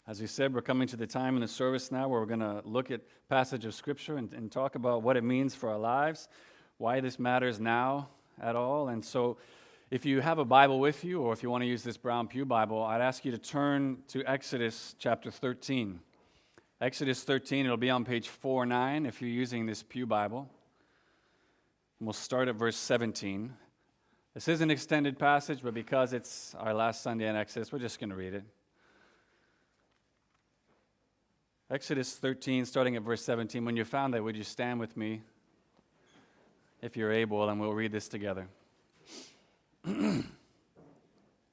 As we said, we're coming to the time in the service now where we're going to look at passage of Scripture and talk about what it means for our lives, why this matters now at all. And so if you have a Bible with you, or if you want to use this Brown Pew Bible, I'd ask you to turn to Exodus chapter 13. Exodus 13, it'll be on page 409 if you're using this Pew Bible. And we'll start at verse 17. This is an extended passage, but because it's our last Sunday in Exodus, we're just going to read it. Exodus 13, starting at verse 17. When you found that, would you stand with me, if you're able, and we'll read this together.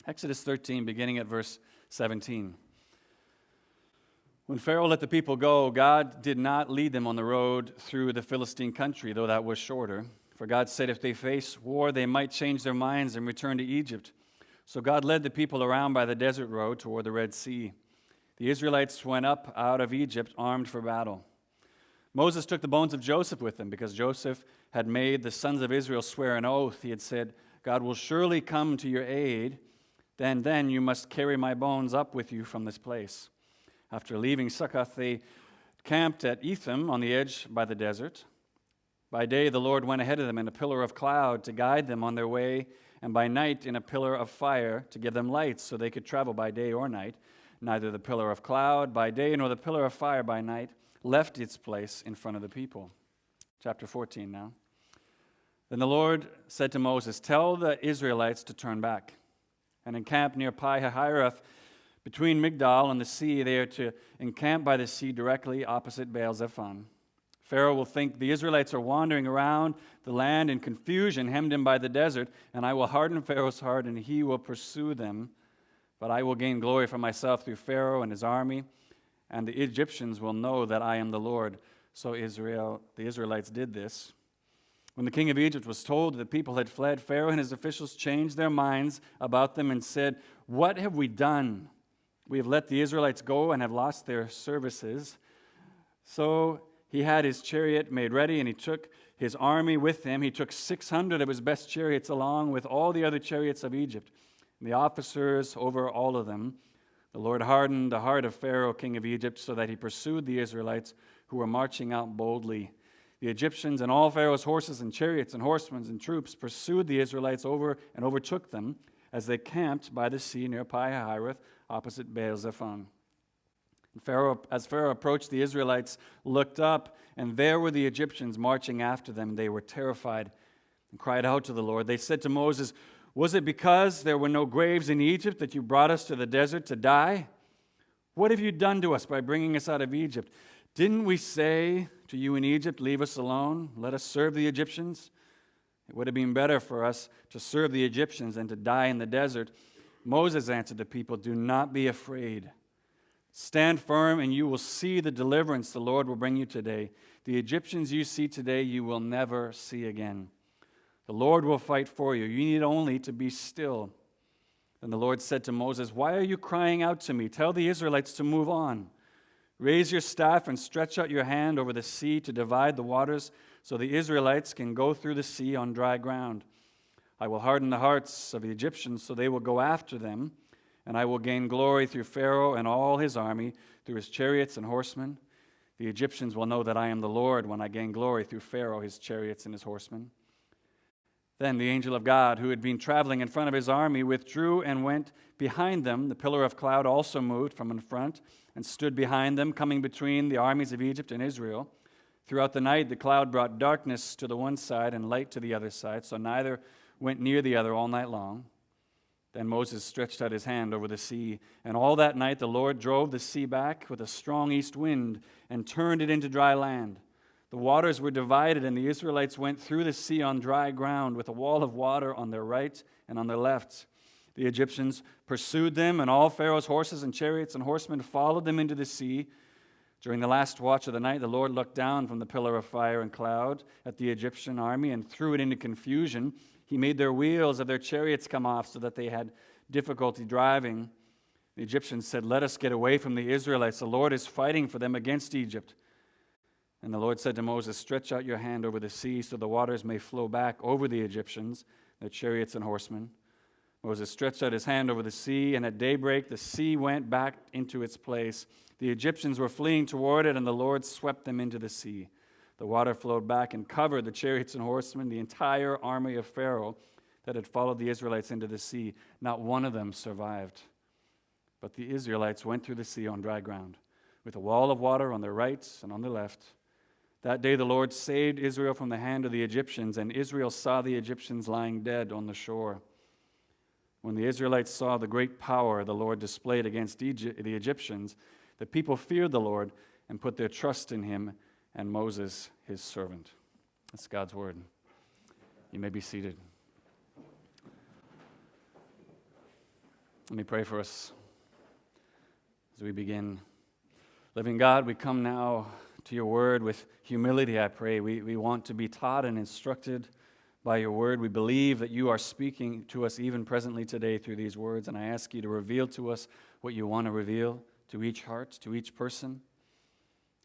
Exodus 13, beginning at verse 17. When Pharaoh let the people go, God did not lead them on the road through the Philistine country, though that was shorter. For God said if they face war, they might change their minds and return to Egypt. So God led the people around by the desert road toward the Red Sea. The Israelites went up out of Egypt armed for battle. Moses took the bones of Joseph with him because Joseph had made the sons of Israel swear an oath. He had said, God will surely come to your aid. Then you must carry my bones up with you from this place. After leaving Succoth, they camped at Etham on the edge by the desert. By day the Lord went ahead of them in a pillar of cloud to guide them on their way, and by night in a pillar of fire to give them lights so they could travel by day or night. Neither the pillar of cloud by day nor the pillar of fire by night left its place in front of the people. Chapter 14 now. Then the Lord said to Moses, tell the Israelites to turn back and encamp near Pi-hahiroth between Migdal and the sea. They are to encamp by the sea directly opposite Baal-zephon. Pharaoh will think the Israelites are wandering around the land in confusion, hemmed in by the desert, and I will harden Pharaoh's heart and he will pursue them. But I will gain glory for myself through Pharaoh and his army, and the Egyptians will know that I am the Lord. So the Israelites did this. When the king of Egypt was told that the people had fled, Pharaoh and his officials changed their minds about them and said, what have we done? We have let the Israelites go and have lost their services. So he had his chariot made ready, and he took his army with him. He took 600 of his best chariots along with all the other chariots of Egypt. The officers over all of them. The Lord hardened the heart of Pharaoh, king of Egypt, so that he pursued the Israelites who were marching out boldly. The Egyptians and all Pharaoh's horses and chariots and horsemen and troops pursued the Israelites over and overtook them as they camped by the sea near Pi-hahiroth, opposite Baal-zephon. As Pharaoh approached, the Israelites looked up, and there were the Egyptians marching after them. They were terrified and cried out to the Lord. They said to Moses, was it because there were no graves in Egypt that you brought us to the desert to die? What have you done to us by bringing us out of Egypt? Didn't we say to you in Egypt, leave us alone, let us serve the Egyptians? It would have been better for us to serve the Egyptians than to die in the desert. Moses answered the people, do not be afraid. Stand firm and you will see the deliverance the Lord will bring you today. The Egyptians you see today, you will never see again. The Lord will fight for you. You need only to be still. Then the Lord said to Moses, why are you crying out to me? Tell the Israelites to move on. Raise your staff and stretch out your hand over the sea to divide the waters so the Israelites can go through the sea on dry ground. I will harden the hearts of the Egyptians so they will go after them, and I will gain glory through Pharaoh and all his army, through his chariots and horsemen. The Egyptians will know that I am the Lord when I gain glory through Pharaoh, his chariots, and his horsemen. Then the angel of God, who had been traveling in front of his army, withdrew and went behind them. The pillar of cloud also moved from in front and stood behind them, coming between the armies of Egypt and Israel. Throughout the night, the cloud brought darkness to the one side and light to the other side, so neither went near the other all night long. Then Moses stretched out his hand over the sea, and all that night the Lord drove the sea back with a strong east wind and turned it into dry land. The waters were divided, and the Israelites went through the sea on dry ground with a wall of water on their right and on their left. The Egyptians pursued them, and all Pharaoh's horses and chariots and horsemen followed them into the sea. During the last watch of the night, the Lord looked down from the pillar of fire and cloud at the Egyptian army and threw it into confusion. He made their wheels of their chariots come off so that they had difficulty driving. The Egyptians said, let us get away from the Israelites. The Lord is fighting for them against Egypt. And the Lord said to Moses, stretch out your hand over the sea so the waters may flow back over the Egyptians, their chariots and horsemen. Moses stretched out his hand over the sea, and at daybreak the sea went back into its place. The Egyptians were fleeing toward it, and the Lord swept them into the sea. The water flowed back and covered the chariots and horsemen, the entire army of Pharaoh that had followed the Israelites into the sea. Not one of them survived. But the Israelites went through the sea on dry ground, with a wall of water on their right and on their left. That day the Lord saved Israel from the hand of the Egyptians, and Israel saw the Egyptians lying dead on the shore. When the Israelites saw the great power the Lord displayed against the Egyptians, the people feared the Lord and put their trust in him and Moses, his servant. That's God's word. You may be seated. Let me pray for us as we begin. Living God, we come now to your word with humility, I pray. We want to be taught and instructed by your word. We believe that you are speaking to us even presently today through these words, and I ask you to reveal to us what you want to reveal to each heart, to each person.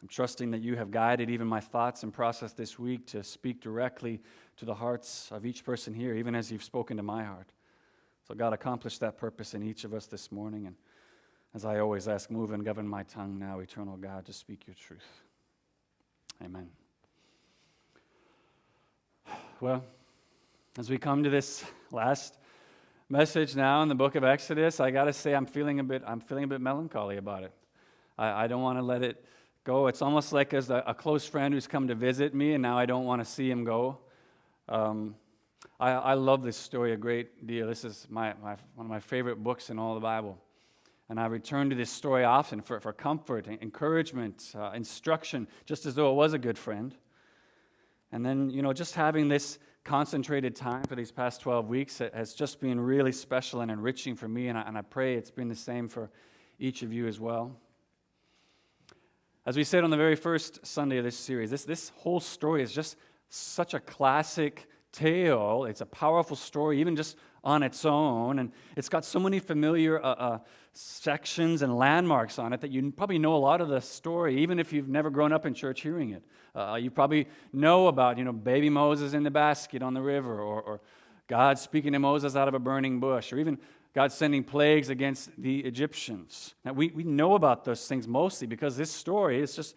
I'm trusting that you have guided even my thoughts and process this week to speak directly to the hearts of each person here, even as you've spoken to my heart. So God, accomplish that purpose in each of us this morning, and as I always ask, move and govern my tongue now, eternal God, to speak your truth. Amen. Well, as we come to this last message now in the book of Exodus, I got to say I'm feeling a bit melancholy about it. I don't want to let it go. It's almost like as a close friend who's come to visit me, and now I don't want to see him go. I love this story a great deal. This is one of my favorite books in all the Bible. And I return to this story often for comfort, encouragement, instruction, just as though it was a good friend. And then, just having this concentrated time for these past 12 weeks has just been really special and enriching for me, and I pray it's been the same for each of you as well. As we said on the very first Sunday of this series, this whole story is just such a classic tale. It's a powerful story, even just on its own, and it's got so many familiar sections and landmarks on it that you probably know a lot of the story, even if you've never grown up in church hearing it. You probably know about, baby Moses in the basket on the river, or God speaking to Moses out of a burning bush, or even God sending plagues against the Egyptians. Now, we know about those things mostly because this story is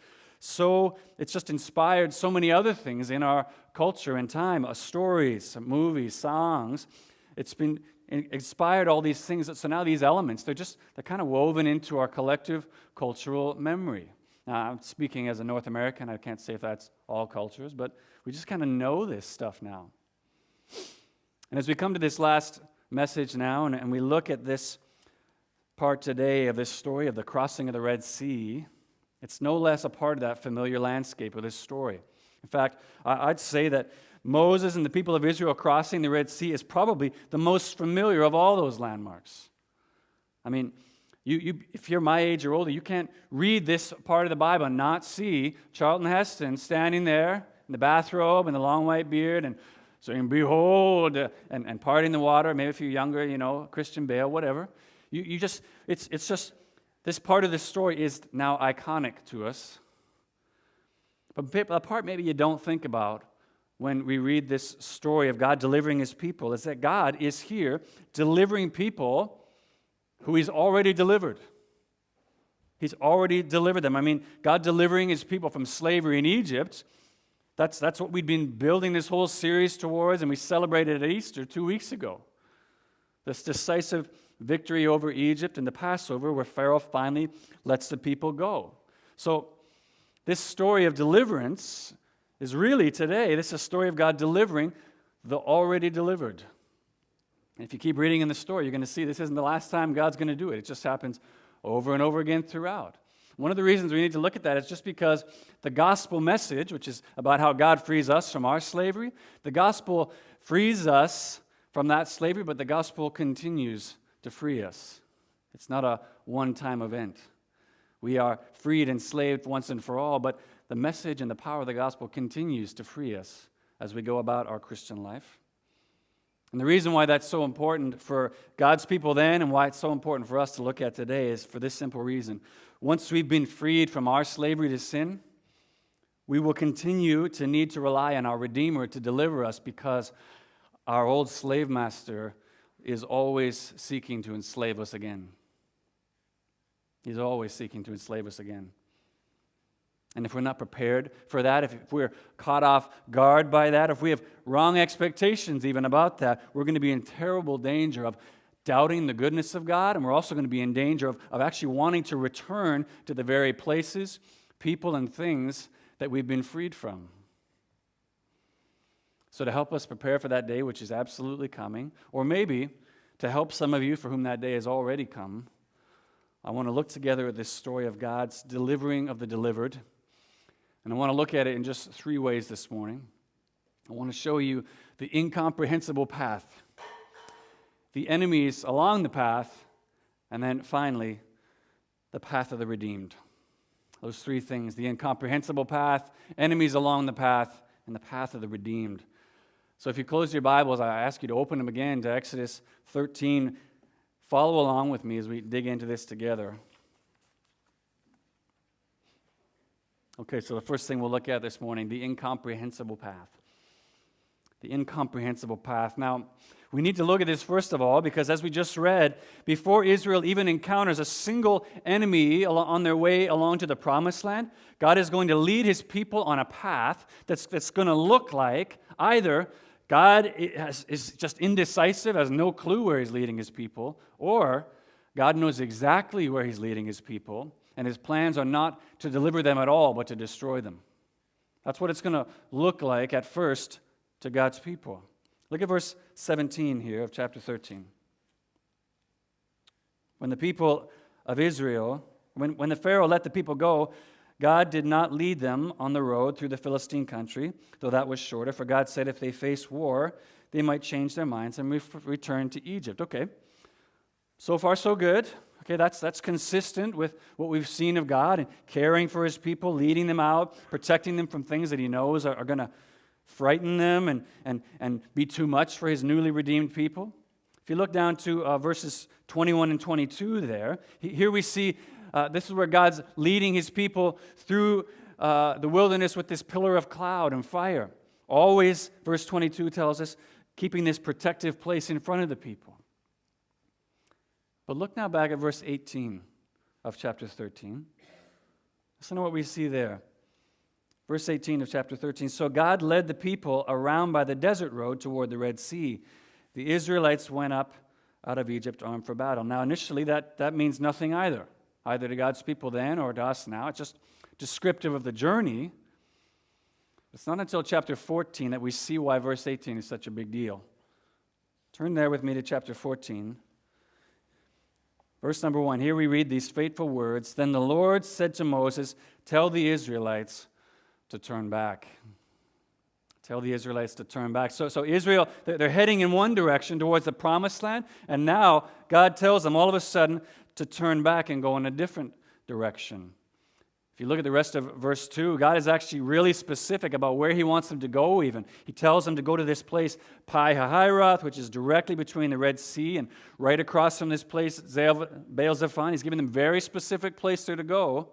it's just inspired so many other things in our culture and time, stories, movies, songs. It's been inspired all these things. So now these elements, they're kind of woven into our collective cultural memory. Now, I'm speaking as a North American. I can't say if that's all cultures, but we just kind of know this stuff now. And as we come to this last message now, and we look at this part today of this story of the crossing of the Red Sea, it's no less a part of that familiar landscape of this story. In fact, I'd say that Moses and the people of Israel crossing the Red Sea is probably the most familiar of all those landmarks. I mean, if you're my age or older, you can't read this part of the Bible and not see Charlton Heston standing there in the bathrobe and the long white beard and saying, "Behold," and parting the water. Maybe if you're younger, Christian Bale, whatever. It's just this part of the story is now iconic to us. But the part maybe you don't think about when we read this story of God delivering his people is that God is here delivering people who he's already delivered. He's already delivered them. I mean, God delivering his people from slavery in Egypt, that's what we've been building this whole series towards, and we celebrated at Easter 2 weeks ago. This decisive victory over Egypt and the Passover where Pharaoh finally lets the people go. So this story of deliverance is really today, this is a story of God delivering the already delivered. And if you keep reading in the story, you're going to see this isn't the last time God's going to do it. It just happens over and over again throughout. One of the reasons we need to look at that is just because the gospel message, which is about how God frees us from our slavery, the gospel frees us from that slavery, but the gospel continues to free us. It's not a one-time event. We are freed and enslaved once and for all, but the message and the power of the gospel continues to free us as we go about our Christian life. And the reason why that's so important for God's people then and why it's so important for us to look at today is for this simple reason. Once we've been freed from our slavery to sin, we will continue to need to rely on our Redeemer to deliver us because our old slave master is always seeking to enslave us again. He's always seeking to enslave us again. And if we're not prepared for that, if we're caught off guard by that, if we have wrong expectations even about that, we're going to be in terrible danger of doubting the goodness of God, and we're also going to be in danger of actually wanting to return to the very places, people, and things that we've been freed from. So to help us prepare for that day, which is absolutely coming, or maybe to help some of you for whom that day has already come, I want to look together at this story of God's delivering of the delivered. And I want to look at it in just three ways this morning. I want to show you the incomprehensible path, the enemies along the path, and then finally, the path of the redeemed. Those three things, the incomprehensible path, enemies along the path, and the path of the redeemed. So if you close your Bibles, I ask you to open them again to Exodus 13. Follow along with me as we dig into this together. Okay, so the first thing we'll look at this morning, the incomprehensible path. The incomprehensible path. Now, we need to look at this first of all because as we just read, before Israel even encounters a single enemy on their way along to the promised land, God is going to lead his people on a path that's going to look like either God is just indecisive, has no clue where he's leading his people, or God knows exactly where he's leading his people, and his plans are not to deliver them at all, but to destroy them. That's what it's going to look like at first to God's people. Look at verse 17 here of chapter 13. When the people of Israel, when the Pharaoh let the people go, God did not lead them on the road through the Philistine country, though that was shorter, for God said if they face war, they might change their minds and return to Egypt. Okay, so far so good. Okay, that's consistent with what we've seen of God and caring for his people, leading them out, protecting them from things that he knows are going to frighten them and be too much for his newly redeemed people. If you look down to verses 21 and 22 there, here we see this is where God's leading his people through the wilderness with this pillar of cloud and fire. Always, verse 22 tells us, keeping this protective place in front of the people. But look now back at verse 18 of chapter 13. Listen to what we see there. Verse 18 of chapter 13. So God led the people around by the desert road toward the Red Sea. The Israelites went up out of Egypt armed for battle. Now, initially, that means nothing either to God's people then or to us now. It's just descriptive of the journey. It's not until chapter 14 that we see why verse 18 is such a big deal. Turn there with me to chapter 14. Verse number 1. Here we read these fateful words. Then the Lord said to Moses, tell the Israelites to turn back. Tell the Israelites to turn back. So Israel, they're heading in one direction towards the promised land, and now God tells them all of a sudden to turn back and go in a different direction. If you look at the rest of verse 2, God is actually really specific about where he wants them to go even. He tells them to go to this place, Pi-hahiroth, which is directly between the Red Sea, and right across from this place, Baal-zephon. He's giving them very specific place there to go.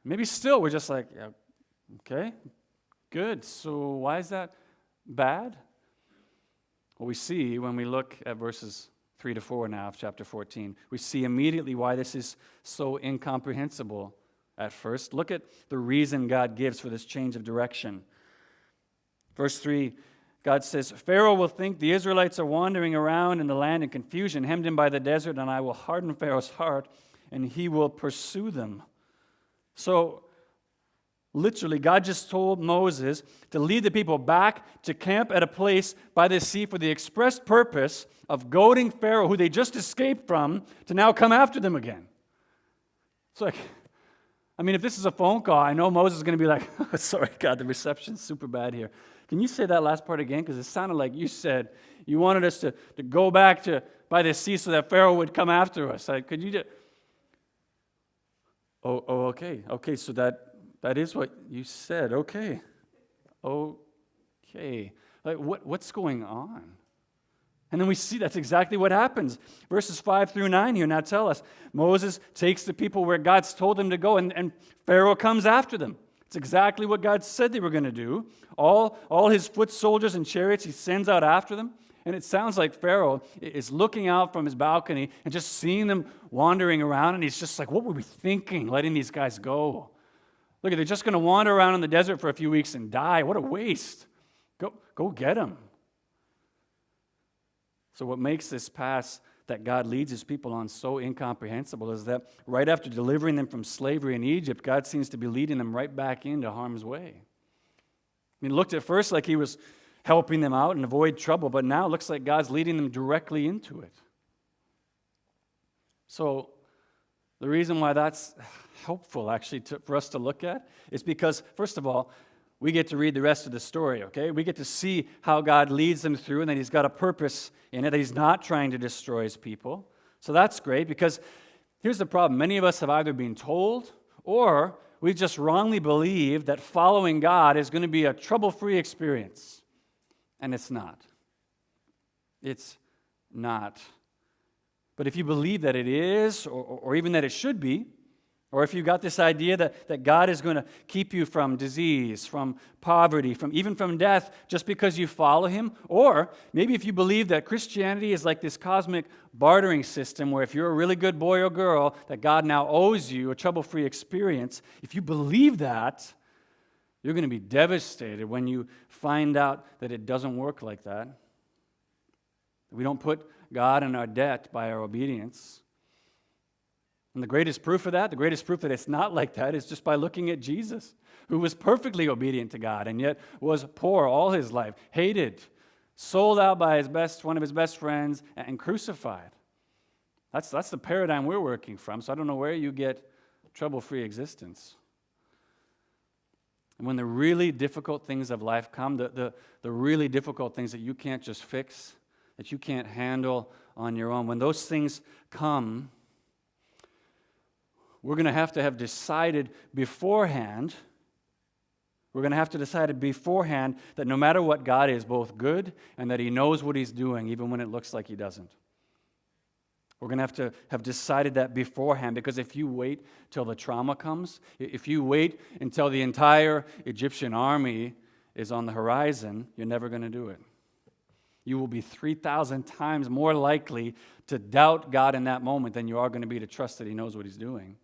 Maybe still we're just like, yeah, okay, good. So why is that bad? Well, we see when we look at verses 3 to 4 now of chapter 14, we see immediately why this is so incomprehensible at first. Look at the reason God gives for this change of direction. Verse 3, God says, Pharaoh will think the Israelites are wandering around in the land in confusion, hemmed in by the desert, and I will harden Pharaoh's heart, and he will pursue them. So, literally, God just told Moses to lead the people back to camp at a place by the sea for the express purpose of goading Pharaoh, who they just escaped from, to now come after them again. It's like, I mean, if this is a phone call, I know Moses is going to be like, oh, sorry, God, the reception's super bad here. Can you say that last part again? Because it sounded like you said you wanted us to go back to by the sea so that Pharaoh would come after us. Could you just... Oh, okay. Okay, so that is what you said. Okay. Like, what's going on? And then we see that's exactly what happens. Verses 5 through 9 here now tell us. Moses takes the people where God's told them to go, and Pharaoh comes after them. It's exactly what God said they were going to do. All his foot soldiers and chariots, he sends out after them. And it sounds like Pharaoh is looking out from his balcony and just seeing them wandering around, and he's just like, what were we thinking, letting these guys go? Look, they're just going to wander around in the desert for a few weeks and die. What a waste. Go get them. So what makes this path that God leads his people on so incomprehensible is that right after delivering them from slavery in Egypt, God seems to be leading them right back into harm's way. I mean, it looked at first like he was helping them out and avoid trouble, but now it looks like God's leading them directly into it. So the reason why that's helpful, actually, for us to look at is because, first of all, we get to read the rest of the story, okay? We get to see how God leads them through and that he's got a purpose in it, that he's not trying to destroy his people. So that's great, because here's the problem. Many of us have either been told or we've just wrongly believed that following God is going to be a trouble-free experience. And it's not. It's not. But if you believe that it is, or even that it should be, or if you got this idea that God is going to keep you from disease, from poverty, even from death, just because you follow him, or maybe if you believe that Christianity is like this cosmic bartering system where if you're a really good boy or girl, that God now owes you a trouble-free experience, if you believe that, you're going to be devastated when you find out that it doesn't work like that. We don't put God in our debt by our obedience. And the greatest proof of that, the greatest proof that it's not like that, is just by looking at Jesus, who was perfectly obedient to God and yet was poor all his life, hated, sold out by one of his best friends, and crucified. That's the paradigm we're working from, so I don't know where you get trouble-free existence. And when the really difficult things of life come, the really difficult things that you can't just fix, that you can't handle on your own, when those things come, we're going to have decided beforehand, that no matter what, God is both good and that he knows what he's doing, even when it looks like he doesn't. We're going to have decided that beforehand, because if you wait till the trauma comes, if you wait until the entire Egyptian army is on the horizon, you're never going to do it. You will be 3,000 times more likely to doubt God in that moment than you are going to be to trust that he knows what he's doing.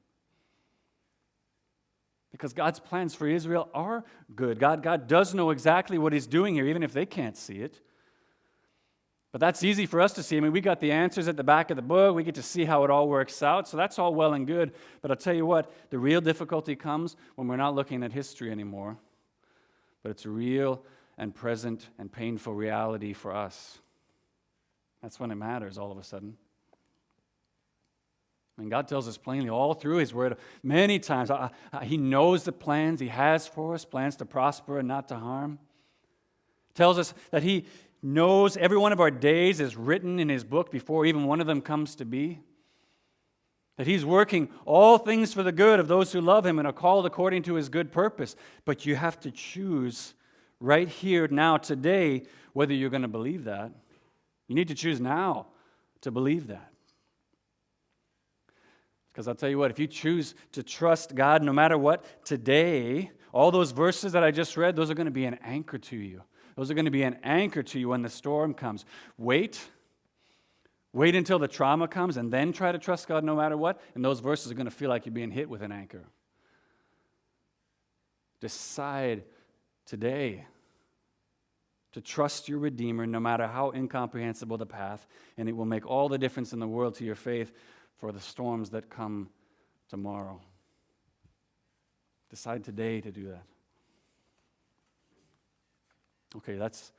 Because God's plans for Israel are good. God does know exactly what he's doing here, even if they can't see it. But that's easy for us to see. I mean, we got the answers at the back of the book. We get to see how it all works out. So that's all well and good. But I'll tell you what, the real difficulty comes when we're not looking at history anymore. But it's a real and present and painful reality for us. That's when it matters all of a sudden. I mean, God tells us plainly all through his word many times. He knows the plans he has for us, plans to prosper and not to harm. He tells us that he knows every one of our days is written in his book before even one of them comes to be. That he's working all things for the good of those who love him and are called according to his good purpose. But you have to choose right here, now, today, whether you're going to believe that. You need to choose now to believe that. Because I'll tell you what, if you choose to trust God no matter what today, all those verses that I just read, those are going to be an anchor to you. Those are going to be an anchor to you when the storm comes. Wait until the trauma comes and then try to trust God no matter what, and those verses are going to feel like you're being hit with an anchor. Decide today to trust your Redeemer no matter how incomprehensible the path, and it will make all the difference in the world to your faith for the storms that come tomorrow. Decide today to do that. Okay, that's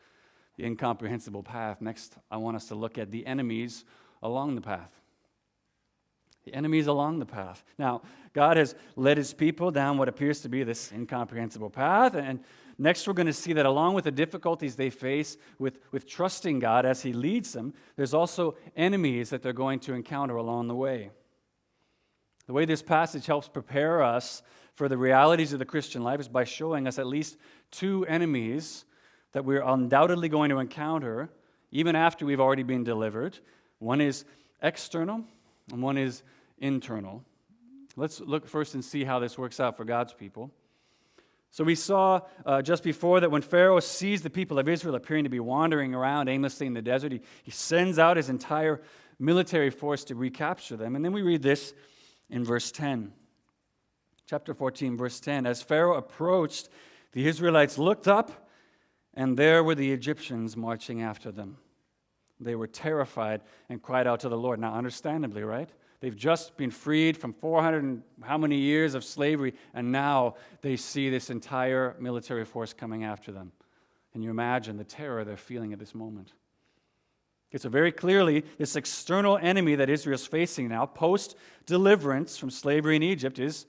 the incomprehensible path. Next, I want us to look at the enemies along the path. The enemies along the path. Now, God has led his people down what appears to be this incomprehensible path, and next we're going to see that along with the difficulties they face with trusting God as he leads them, there's also enemies that they're going to encounter along the way. The way this passage helps prepare us for the realities of the Christian life is by showing us at least two enemies that we're undoubtedly going to encounter even after we've already been delivered. One is external and one is internal. Let's look first and see how this works out for God's people. So we saw just before that when Pharaoh sees the people of Israel appearing to be wandering around aimlessly in the desert, he sends out his entire military force to recapture them. And then we read this in verse 10. Chapter 14, verse 10. As Pharaoh approached, the Israelites looked up, and there were the Egyptians marching after them. They were terrified and cried out to the Lord. Now, understandably, right? They've just been freed from 400 and how many years of slavery, and now they see this entire military force coming after them. Can you imagine the terror they're feeling at this moment? Okay, so very clearly, this external enemy that Israel's facing now, post-deliverance from slavery in Egypt, is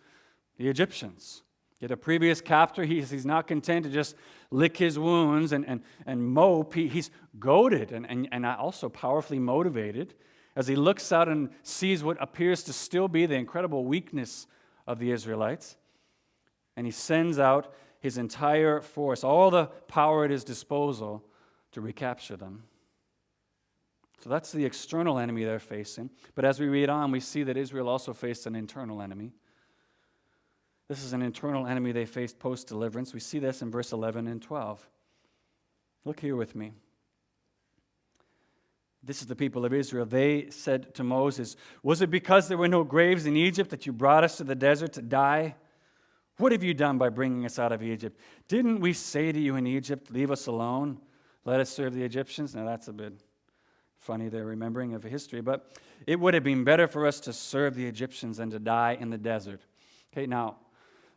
the Egyptians. Yet a previous captor, he's not content to just lick his wounds and mope. He's goaded and also powerfully motivated as he looks out and sees what appears to still be the incredible weakness of the Israelites. And he sends out his entire force, all the power at his disposal, to recapture them. So that's the external enemy they're facing. But as we read on, we see that Israel also faced an internal enemy. This is an internal enemy they faced post-deliverance. We see this in verse 11 and 12. Look here with me. This is the people of Israel. They said to Moses, "Was it because there were no graves in Egypt that you brought us to the desert to die? What have you done by bringing us out of Egypt? Didn't we say to you in Egypt, 'Leave us alone, let us serve the Egyptians'?" Now that's a bit funny, they're remembering of history, but it would have been better for us to serve the Egyptians than to die in the desert. Okay, now,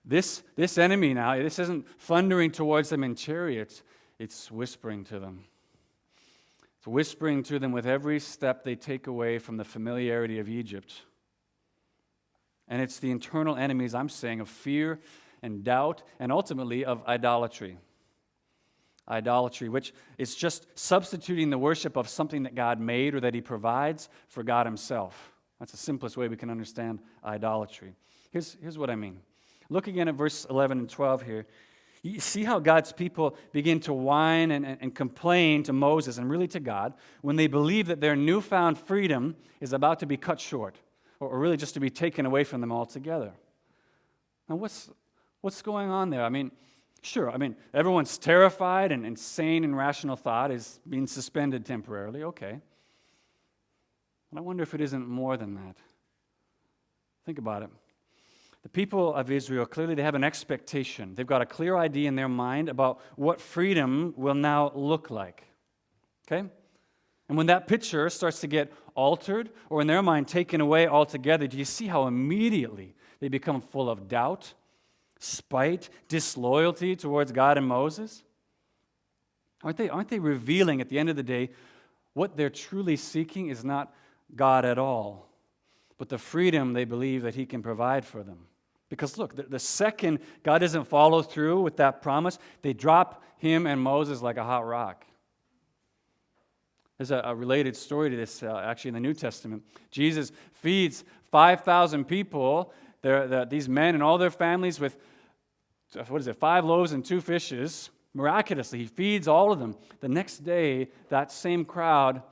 this enemy now, this isn't thundering towards them in chariots, it's whispering to them. It's whispering to them with every step they take away from the familiarity of Egypt. And it's the internal enemies, I'm saying, of fear and doubt and ultimately of idolatry. Idolatry, which is just substituting the worship of something that God made or that He provides for God Himself. That's the simplest way we can understand idolatry. Here's what I mean. Look again at verse 11 and 12 here. You see how God's people begin to whine and complain to Moses and really to God when they believe that their newfound freedom is about to be cut short or really just to be taken away from them altogether. Now, what's going on there? Sure, everyone's terrified and sane and rational thought is being suspended temporarily, okay. But I wonder if it isn't more than that. Think about it. The people of Israel, clearly they have an expectation. They've got a clear idea in their mind about what freedom will now look like. Okay? And when that picture starts to get altered or in their mind taken away altogether, do you see how immediately they become full of doubt, spite, disloyalty towards God and Moses? Aren't they revealing at the end of the day what they're truly seeking is not God at all, but the freedom they believe that He can provide for them? Because look, the second God doesn't follow through with that promise, they drop Him and Moses like a hot rock. There's a related story to this actually in the New Testament. Jesus feeds 5,000 people, these men and all their families with, 5 loaves and 2 fishes. Miraculously, He feeds all of them. The next day, that same crowd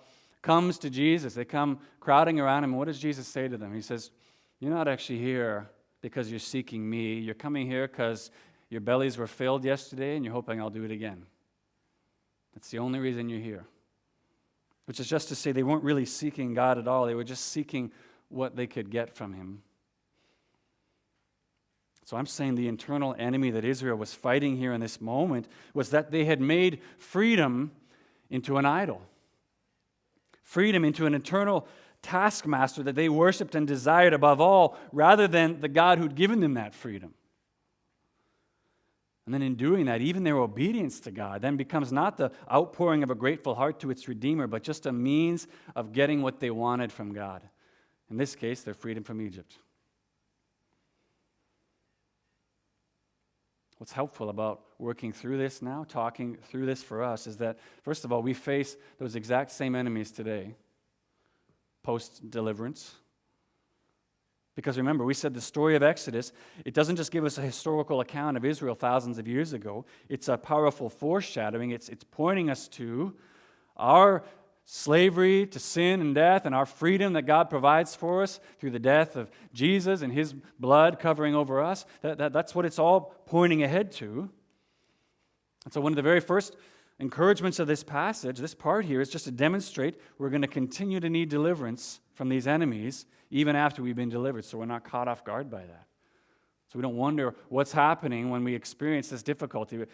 comes to Jesus. They come crowding around Him. And what does Jesus say to them? He says, "You're not actually here because you're seeking Me. You're coming here because your bellies were filled yesterday and you're hoping I'll do it again. That's the only reason you're here." Which is just to say they weren't really seeking God at all. They were just seeking what they could get from Him. So I'm saying the internal enemy that Israel was fighting here in this moment was that they had made freedom into an idol. Freedom into an eternal taskmaster that they worshiped and desired above all, rather than the God who'd given them that freedom. And then in doing that, even their obedience to God then becomes not the outpouring of a grateful heart to its Redeemer, but just a means of getting what they wanted from God. In this case, their freedom from Egypt. What's helpful about working through this now, talking through this for us, is that, first of all, we face those exact same enemies today, post-deliverance. Because remember, we said the story of Exodus, it doesn't just give us a historical account of Israel thousands of years ago. It's a powerful foreshadowing. It's pointing us to our slavery to sin and death and our freedom that God provides for us through the death of Jesus and His blood covering over us. That's what it's all pointing ahead to. And so one of the very first encouragements of this passage, this part here, is just to demonstrate we're going to continue to need deliverance from these enemies even after we've been delivered, so we're not caught off guard by that. So we don't wonder what's happening when we experience this difficulty.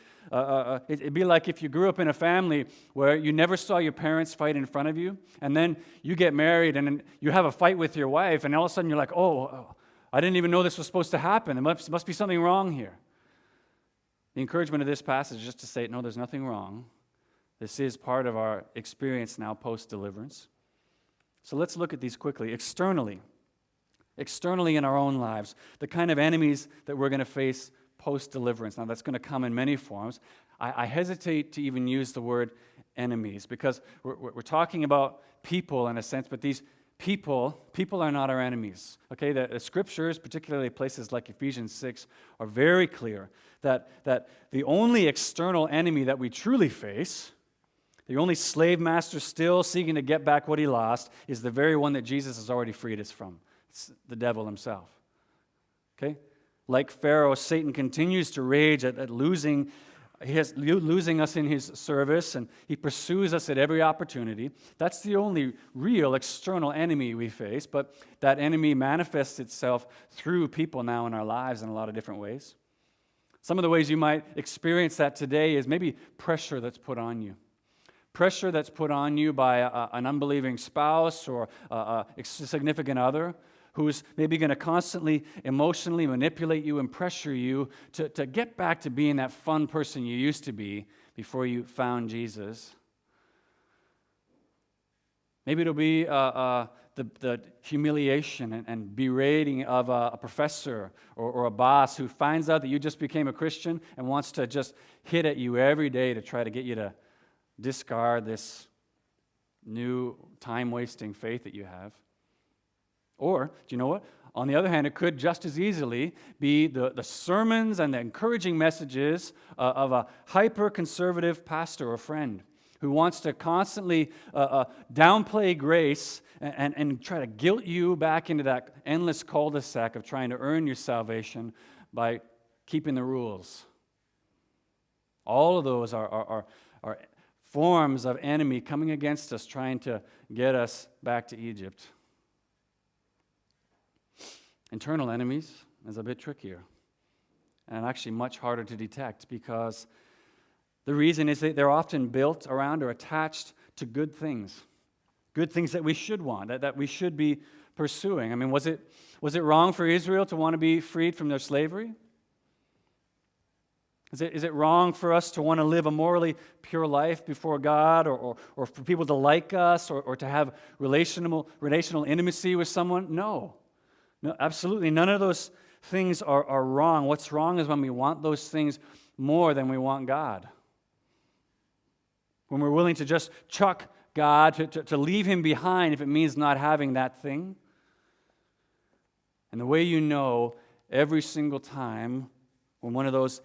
It'd be like if you grew up in a family where you never saw your parents fight in front of you, and then you get married and then you have a fight with your wife, and all of a sudden you're like, oh, I didn't even know this was supposed to happen. There must be something wrong here. The encouragement of this passage is just to say, no, there's nothing wrong. This is part of our experience now post-deliverance. So let's look at these quickly. Externally in our own lives, the kind of enemies that we're going to face post-deliverance. Now, that's going to come in many forms. I hesitate to even use the word enemies because we're talking about people in a sense, but these people are not our enemies. Okay, the scriptures, particularly places like Ephesians 6, are very clear that the only external enemy that we truly face, the only slave master still seeking to get back what he lost, is the very one that Jesus has already freed us from. It's the devil himself. Okay? Like Pharaoh, Satan continues to rage at losing us in his service, and he pursues us at every opportunity. That's the only real external enemy we face, but that enemy manifests itself through people now in our lives in a lot of different ways. Some of the ways you might experience that today is maybe pressure that's put on you. Pressure that's put on you by an unbelieving spouse or a significant other who's maybe going to constantly emotionally manipulate you and pressure you to get back to being that fun person you used to be before you found Jesus. Maybe it'll be the humiliation and berating of a professor or a boss who finds out that you just became a Christian and wants to just hit at you every day to try to get you to discard this new time-wasting faith that you have. Or, do you know what? On the other hand, it could just as easily be the sermons and the encouraging messages of a hyper-conservative pastor or friend who wants to constantly downplay grace and try to guilt you back into that endless cul-de-sac of trying to earn your salvation by keeping the rules. All of those are forms of enemy coming against us, trying to get us back to Egypt. Internal enemies is a bit trickier and actually much harder to detect because the reason is that they're often built around or attached to good things that we should want, that we should be pursuing. I mean, was it wrong for Israel to want to be freed from their slavery? Is it wrong for us to want to live a morally pure life before God or for people to like us or to have relational intimacy with someone? No, absolutely. None of those things are wrong. What's wrong is when we want those things more than we want God. When we're willing to just chuck God, to leave Him behind if it means not having that thing. And the way you know every single time when one of those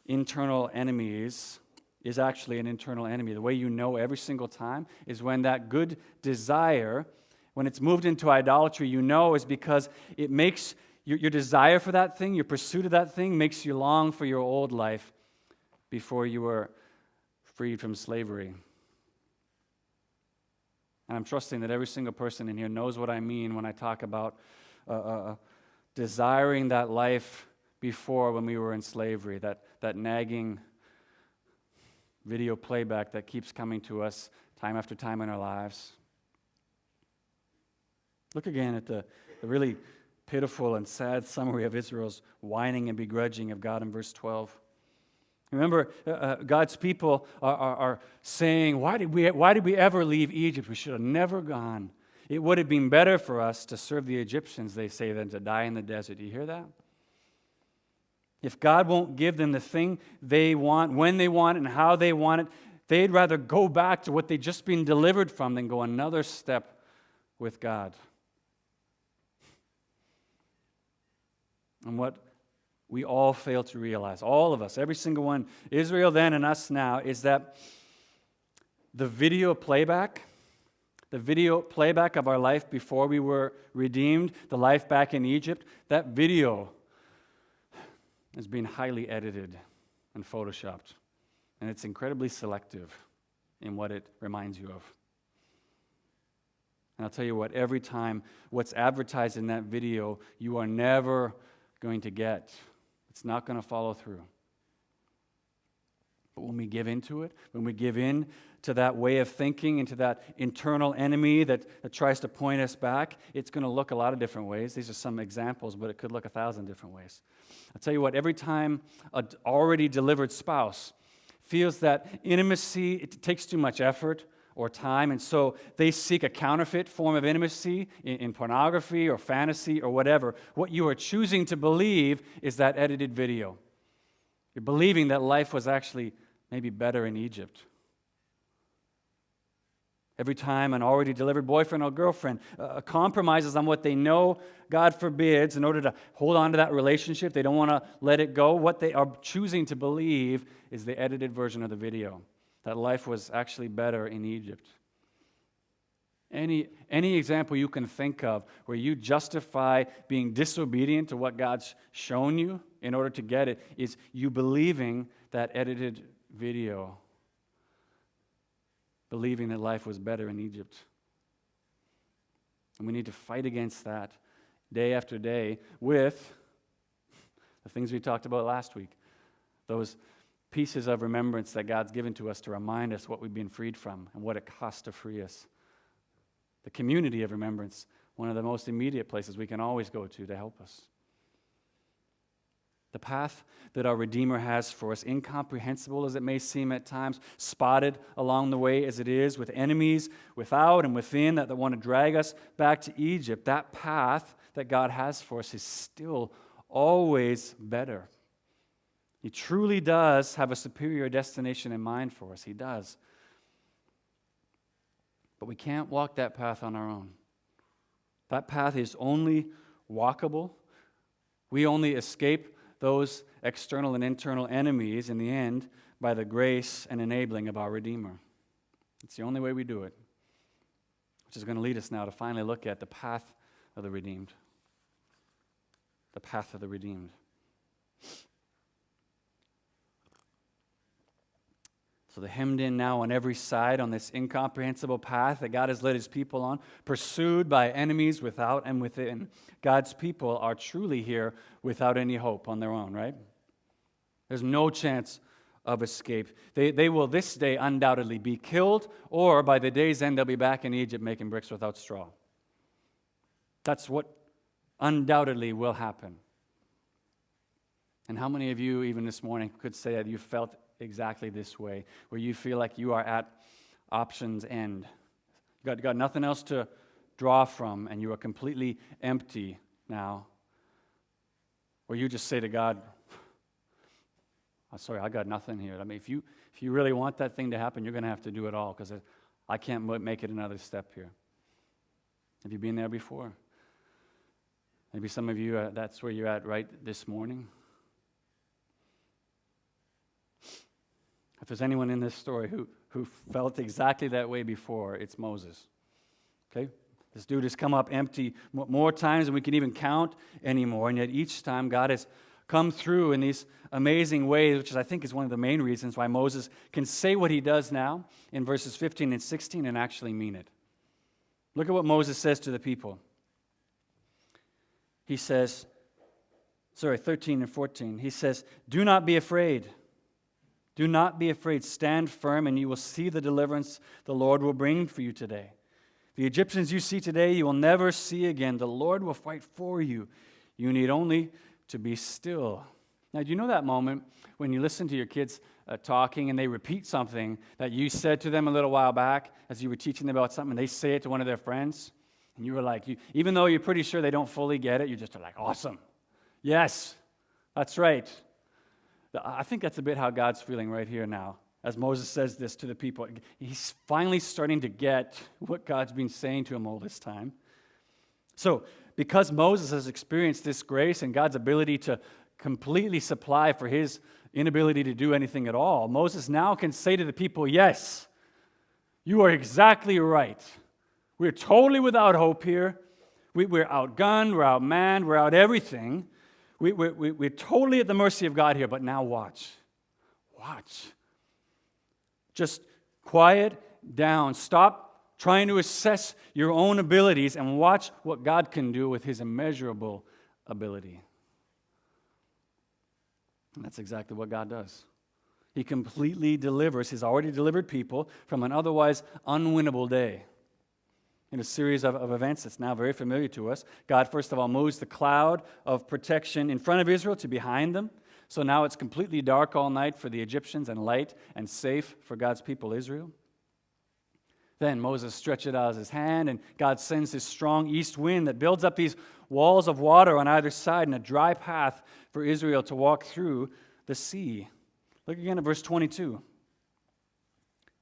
internal enemies is actually an internal enemy, the way you know every single time is when that good desire, when it's moved into idolatry, you know is because it makes your desire for that thing, your pursuit of that thing, makes you long for your old life before you were freed from slavery. And I'm trusting that every single person in here knows what I mean when I talk about desiring that life before when we were in slavery, that nagging video playback that keeps coming to us time after time in our lives. Look again at the really pitiful and sad summary of Israel's whining and begrudging of God in verse 12. Remember, God's people are saying, why did we ever leave Egypt? We should have never gone. It would have been better for us to serve the Egyptians, they say, than to die in the desert. Do you hear that? If God won't give them the thing they want, when they want it, and how they want it, they'd rather go back to what they'd just been delivered from than go another step with God. And what we all fail to realize, all of us, every single one, Israel then and us now, is that the video playback the video playback of our life before we were redeemed, the life back in Egypt, that video is being highly edited and photoshopped. And it's incredibly selective in what it reminds you of. And I'll tell you what, every time what's advertised in that video, you are never going to get. It's not going to follow through. But when we give into it, when we give in to that way of thinking and to that internal enemy that tries to point us back, it's going to look a lot of different ways. These are some examples, but it could look 1,000 different ways. I'll tell you what, every time an already delivered spouse feels that intimacy, it takes too much effort or time, and so they seek a counterfeit form of intimacy in pornography or fantasy or whatever, what you are choosing to believe is that edited video. You're believing that life was actually maybe better in Egypt. Every time an already delivered boyfriend or girlfriend compromises on what they know God forbids in order to hold on to that relationship, they don't want to let it go, what they are choosing to believe is the edited version of the video, that life was actually better in Egypt. Any example you can think of where you justify being disobedient to what God's shown you in order to get it is you believing that edited video, believing that life was better in Egypt. And we need to fight against that day after day with the things we talked about last week, those pieces of remembrance that God's given to us to remind us what we've been freed from and what it cost to free us. The community of remembrance, one of the most immediate places we can always go to help us. The path that our Redeemer has for us, incomprehensible as it may seem at times, spotted along the way as it is, with enemies without and within that want to drag us back to Egypt, that path that God has for us is still always better. He truly does have a superior destination in mind for us. He does. But we can't walk that path on our own. That path is only walkable. We only escape those external and internal enemies in the end by the grace and enabling of our Redeemer. It's the only way we do it, which is going to lead us now to finally look at the path of the redeemed. The path of the redeemed. So they're hemmed in now on every side on this incomprehensible path that God has led his people on, pursued by enemies without and within. God's people are truly here without any hope on their own, right? There's no chance of escape. They will this day undoubtedly be killed, or by the day's end they'll be back in Egypt making bricks without straw. That's what undoubtedly will happen. And how many of you, even this morning, could say that you felt exactly this way, where you feel like you are at option's end? You got nothing else to draw from, and you are completely empty now. Or you just say to God, "I'm sorry, I got nothing here." I mean, if you really want that thing to happen, you're going to have to do it all, because I can't make it another step here. Have you been there before? Maybe some of you, that's where you're at right this morning. If there's anyone in this story who felt exactly that way before, it's Moses. Okay? This dude has come up empty more times than we can even count anymore, and yet each time God has come through in these amazing ways, which I think is one of the main reasons why Moses can say what he does now in verses 15 and 16 and actually mean it. Look at what Moses says to the people. He says, 13 and 14, he says, "Do not be afraid. Do not be afraid. Stand firm, and you will see the deliverance the Lord will bring for you today. The Egyptians you see today, you will never see again. The Lord will fight for you. You need only to be still." Now, do you know that moment when you listen to your kids talking and they repeat something that you said to them a little while back as you were teaching them about something, and they say it to one of their friends, and you were like, even though you're pretty sure they don't fully get it, you just are like, "Awesome. Yes, that's right." I think that's a bit how God's feeling right here now, as Moses says this to the people. He's finally starting to get what God's been saying to him all this time. So, because Moses has experienced this grace and God's ability to completely supply for his inability to do anything at all, Moses now can say to the people, "Yes, you are exactly right. We're totally without hope here. We're outgunned, we're outmanned, we're out everything. We're totally at the mercy of God here, but now watch. Watch. Just quiet down. Stop trying to assess your own abilities and watch what God can do with His immeasurable ability. And that's exactly what God does. He completely delivers His already delivered people from an otherwise unwinnable day. In a series of events that's now very familiar to us, God, first of all, moves the cloud of protection in front of Israel to behind them. So now it's completely dark all night for the Egyptians and light and safe for God's people, Israel. Then Moses stretches out his hand, and God sends His strong east wind that builds up these walls of water on either side and a dry path for Israel to walk through the sea. Look again at verse 22.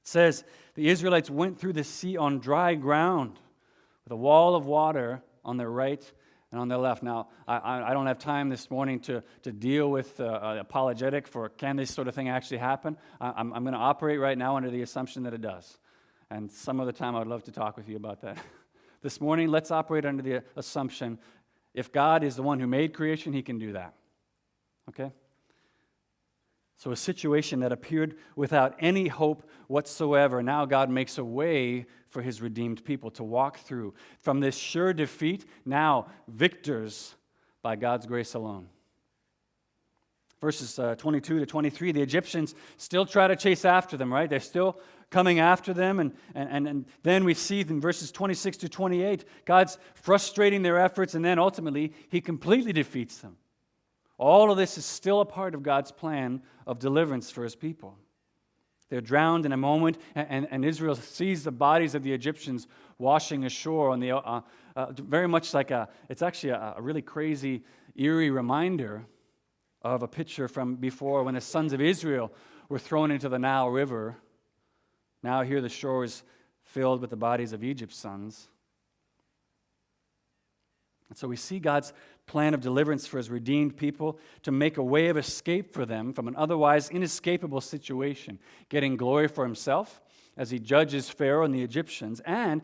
It says, the Israelites went through the sea on dry ground with a wall of water on their right and on their left. Now, I don't have time this morning to deal with apologetic for can this sort of thing actually happen. I'm going to operate right now under the assumption that it does. And some other time I would love to talk with you about that. This morning, let's operate under the assumption if God is the one who made creation, He can do that. Okay? So a situation that appeared without any hope whatsoever, now God makes a way for His redeemed people to walk through. From this sure defeat, now victors by God's grace alone. Verses 22 to 23, the Egyptians still try to chase after them, right? They're still coming after them. And then we see in verses 26 to 28, God's frustrating their efforts, and then ultimately He completely defeats them. All of this is still a part of God's plan of deliverance for His people. They're drowned in a moment, and Israel sees the bodies of the Egyptians washing ashore on the very much like it's actually a really crazy, eerie reminder of a picture from before when the sons of Israel were thrown into the Nile River. Now here the shore is filled with the bodies of Egypt's sons. And so we see God's plan of deliverance for His redeemed people to make a way of escape for them from an otherwise inescapable situation, getting glory for Himself as He judges Pharaoh and the Egyptians, and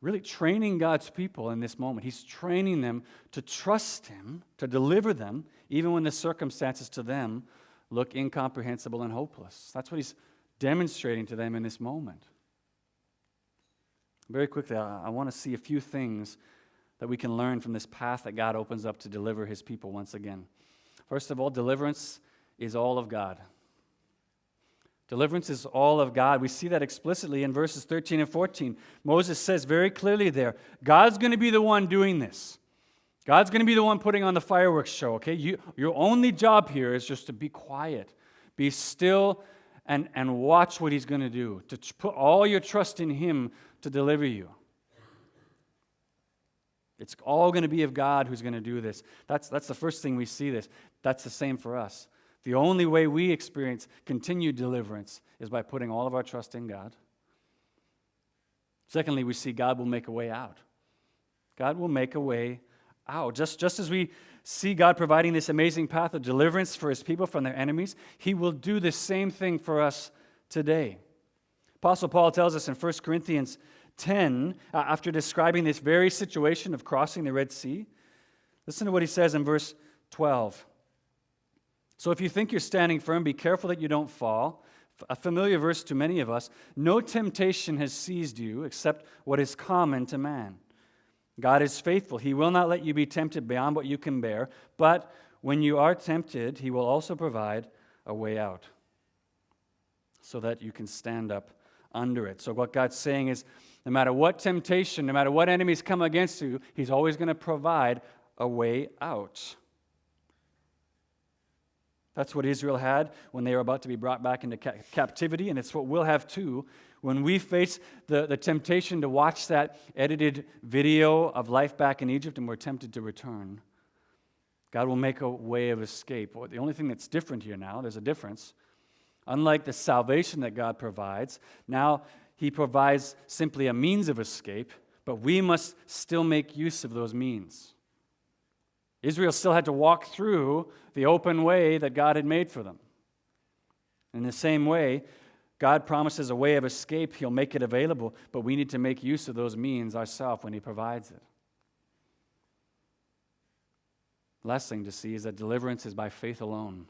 really training God's people in this moment. He's training them to trust Him, to deliver them, even when the circumstances to them look incomprehensible and hopeless. That's what He's demonstrating to them in this moment. Very quickly, I want to see a few things that we can learn from this path that God opens up to deliver His people once again. First of all, deliverance is all of God. Deliverance is all of God. We see that explicitly in verses 13 and 14. Moses says very clearly there, God's going to be the one doing this. God's going to be the one putting on the fireworks show, okay? Your only job here is just to be quiet, be still, and watch what He's going to do, to put all your trust in Him to deliver you. It's all going to be of God who's going to do this. That's the first thing we see this. That's the same for us. The only way we experience continued deliverance is by putting all of our trust in God. Secondly, we see God will make a way out. God will make a way out. Just as we see God providing this amazing path of deliverance for His people from their enemies, He will do the same thing for us today. Apostle Paul tells us in 1 Corinthians 10, after describing this very situation of crossing the Red Sea, listen to what he says in verse 12. So if you think you're standing firm, be careful that you don't fall. A familiar verse to many of us. No temptation has seized you except what is common to man. God is faithful. He will not let you be tempted beyond what you can bear, but when you are tempted, He will also provide a way out so that you can stand up under it. So what God's saying is, no matter what temptation, no matter what enemies come against you, He's always going to provide a way out. That's what Israel had when they were about to be brought back into captivity, and it's what we'll have too when we face the temptation to watch that edited video of life back in Egypt and we're tempted to return. God will make a way of escape. The only thing that's different here now, there's a difference. Unlike the salvation that God provides, now He provides simply a means of escape, but we must still make use of those means. Israel still had to walk through the open way that God had made for them. In the same way, God promises a way of escape. He'll make it available, but we need to make use of those means ourselves when He provides it. Last thing to see is that deliverance is by faith alone.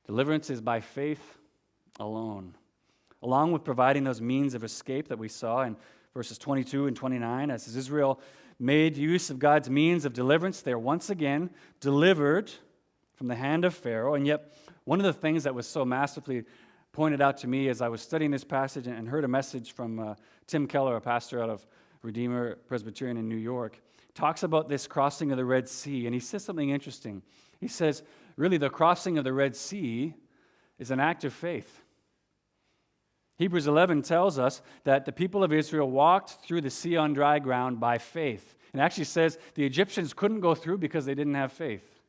Deliverance is by faith alone. Along with providing those means of escape that we saw in verses 22 and 29, as Israel made use of God's means of deliverance, they're once again delivered from the hand of Pharaoh. And yet, one of the things that was so masterfully pointed out to me as I was studying this passage and heard a message from Tim Keller, a pastor out of Redeemer Presbyterian in New York, talks about this crossing of the Red Sea, and he says something interesting. He says, really, the crossing of the Red Sea is an act of faith. Hebrews 11 tells us that the people of Israel walked through the sea on dry ground by faith. It actually says the Egyptians couldn't go through because they didn't have faith.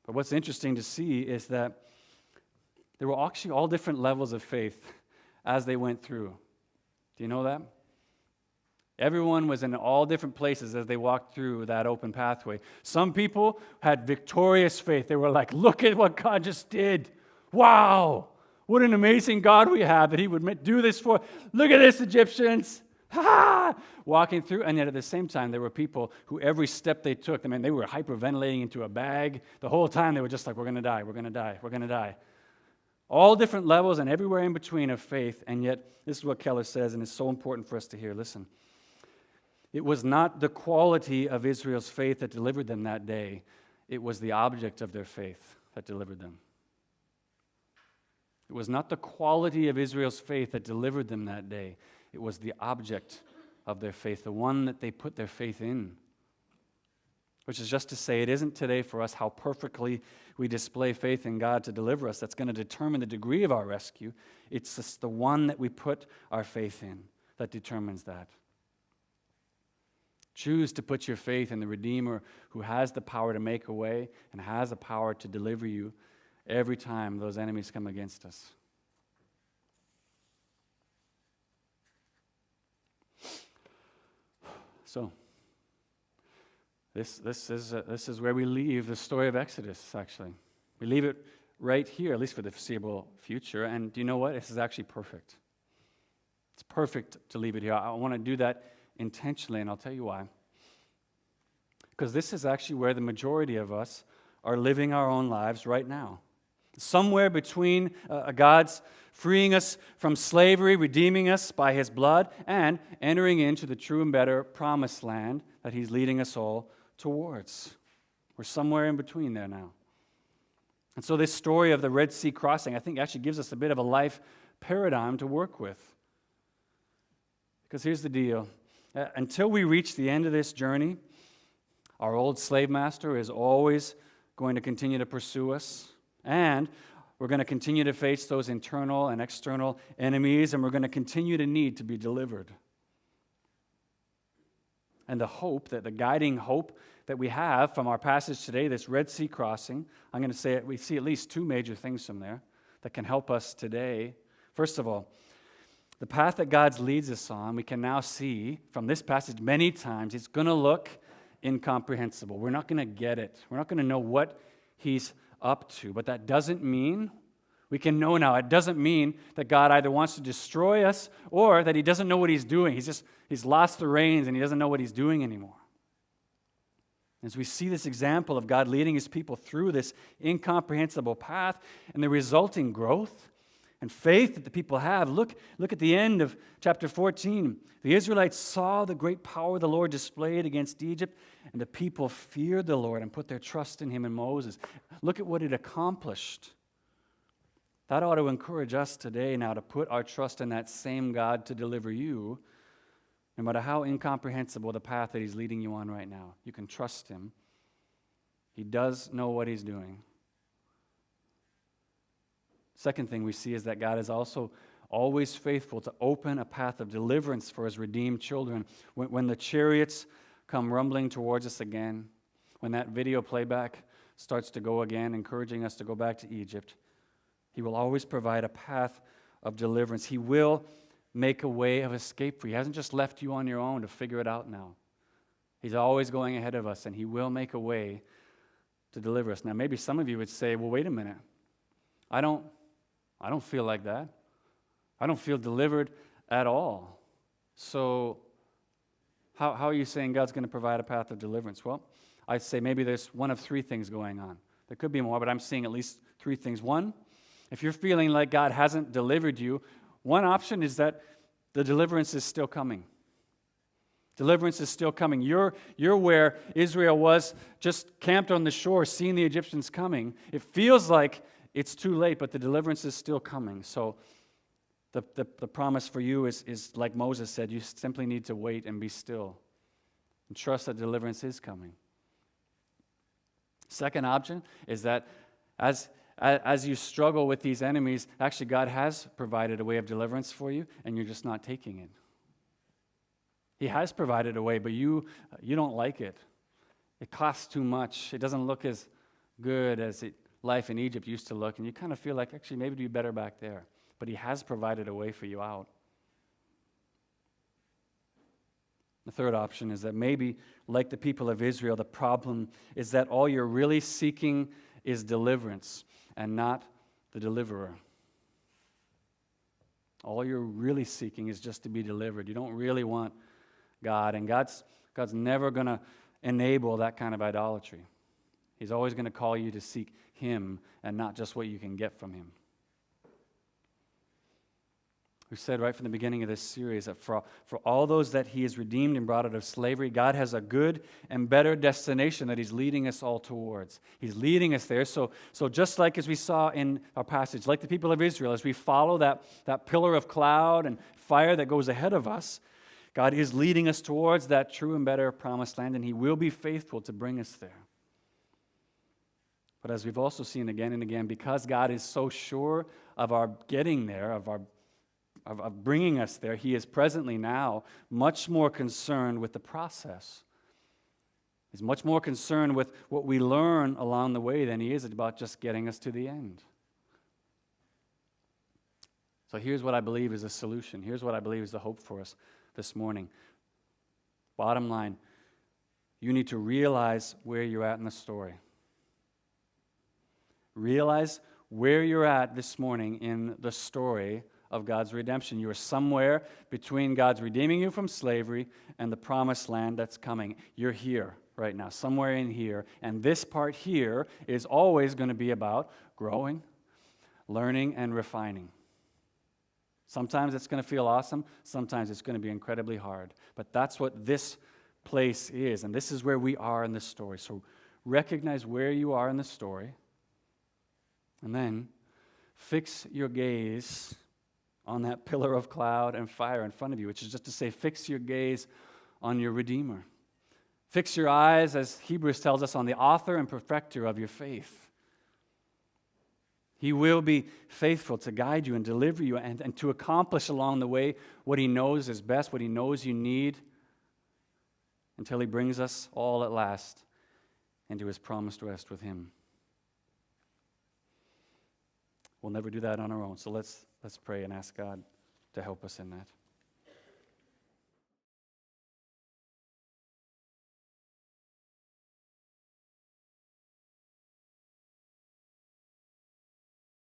But what's interesting to see is that there were actually all different levels of faith as they went through. Do you know that? Everyone was in all different places as they walked through that open pathway. Some people had victorious faith. They were like, look at what God just did. Wow, what an amazing God we have that He would do this for. Look at this, Egyptians. Ha! Walking through, and yet at the same time, there were people who every step they took, I mean, they were hyperventilating into a bag. The whole time they were just like, we're going to die, we're going to die, we're going to die. All different levels and everywhere in between of faith, and yet this is what Keller says, and it's so important for us to hear. Listen. It was not the quality of Israel's faith that delivered them that day. It was the object of their faith that delivered them. It was not the quality of Israel's faith that delivered them that day. It was the object of their faith, the one that they put their faith in. Which is just to say, it isn't today for us how perfectly we display faith in God to deliver us that's going to determine the degree of our rescue. It's just the one that we put our faith in that determines that. Choose to put your faith in the Redeemer who has the power to make a way and has the power to deliver you every time those enemies come against us. So, this is where we leave the story of Exodus, actually. We leave it right here, at least for the foreseeable future. And do you know what? This is actually perfect. It's perfect to leave it here. I want to do that intentionally, and I'll tell you why. Because this is actually where the majority of us are living our own lives right now. Somewhere between God's freeing us from slavery, redeeming us by His blood, and entering into the true and better promised land that He's leading us all towards. We're somewhere in between there now. And so this story of the Red Sea crossing, I think, actually gives us a bit of a life paradigm to work with. Because here's the deal. Until we reach the end of this journey, our old slave master is always going to continue to pursue us, and we're going to continue to face those internal and external enemies, and we're going to continue to need to be delivered. And the guiding hope that we have from our passage today, this Red Sea crossing, I'm going to say we see at least two major things from there that can help us today. First of all, the path that God leads us on, we can now see from this passage many times, it's going to look incomprehensible. We're not going to get it. We're not going to know what He's up to. But that doesn't mean, we can know now, it doesn't mean that God either wants to destroy us or that He doesn't know what He's doing. He's lost the reins and He doesn't know what He's doing anymore. As we see this example of God leading His people through this incomprehensible path and the resulting growth and faith that the people have. Look at the end of chapter 14. The Israelites saw the great power the Lord displayed against Egypt, and the people feared the Lord and put their trust in Him and Moses. Look at what it accomplished. That ought to encourage us today now to put our trust in that same God to deliver you, no matter how incomprehensible the path that He's leading you on right now. You can trust Him. He does know what He's doing. Second thing we see is that God is also always faithful to open a path of deliverance for His redeemed children. When the chariots come rumbling towards us again, when that video playback starts to go again, encouraging us to go back to Egypt, He will always provide a path of deliverance. He will make a way of escape for you. He hasn't just left you on your own to figure it out now. He's always going ahead of us, and He will make a way to deliver us. Now, maybe some of you would say, well, wait a minute. I don't I don't feel like that. I don't feel delivered at all. So how are you saying God's going to provide a path of deliverance? Well, I'd say maybe there's one of three things going on. There could be more, but I'm seeing at least three things. One, if you're feeling like God hasn't delivered you, one option is that the deliverance is still coming. Deliverance is still coming. You're where Israel was, just camped on the shore, seeing the Egyptians coming. It feels like it's too late, but the deliverance is still coming. So the promise for you is like Moses said, you simply need to wait and be still and trust that deliverance is coming. Second option is that as you struggle with these enemies, actually God has provided a way of deliverance for you, and you're just not taking it. He has provided a way, but you don't like it. It costs too much. It doesn't look as good as life in Egypt used to look, and you kind of feel like, actually, maybe it'd be better back there. But He has provided a way for you out. The third option is that maybe, like the people of Israel, the problem is that all you're really seeking is deliverance and not the deliverer. All you're really seeking is just to be delivered. You don't really want God, and God's never going to enable that kind of idolatry. He's always going to call you to seek Him and not just what you can get from Him. We said right from the beginning of this series that for all those that He has redeemed and brought out of slavery, God has a good and better destination that He's leading us all towards. He's leading us there. So just like as we saw in our passage, like the people of Israel, as we follow that pillar of cloud and fire that goes ahead of us, God is leading us towards that true and better promised land, and He will be faithful to bring us there. But as we've also seen again and again, because God is so sure of our getting there, of bringing us there, He is presently now much more concerned with the process. He's much more concerned with what we learn along the way than He is about just getting us to the end. So here's what I believe is a solution. Here's what I believe is the hope for us this morning. Bottom line, you need to realize where you're at in the story. Realize where you're at this morning in the story of God's redemption. You are somewhere between God's redeeming you from slavery and the promised land that's coming. You're here right now, somewhere in here. And this part here is always going to be about growing, learning, and refining. Sometimes it's going to feel awesome. Sometimes it's going to be incredibly hard. But that's what this place is. And this is where we are in this story. So recognize where you are in the story. And then fix your gaze on that pillar of cloud and fire in front of you, which is just to say, fix your gaze on your Redeemer. Fix your eyes, as Hebrews tells us, on the author and perfecter of your faith. He will be faithful to guide you and deliver you and to accomplish along the way what He knows is best, what He knows you need, until He brings us all at last into His promised rest with Him. We'll never do that on our own, so let's pray and ask God to help us in that.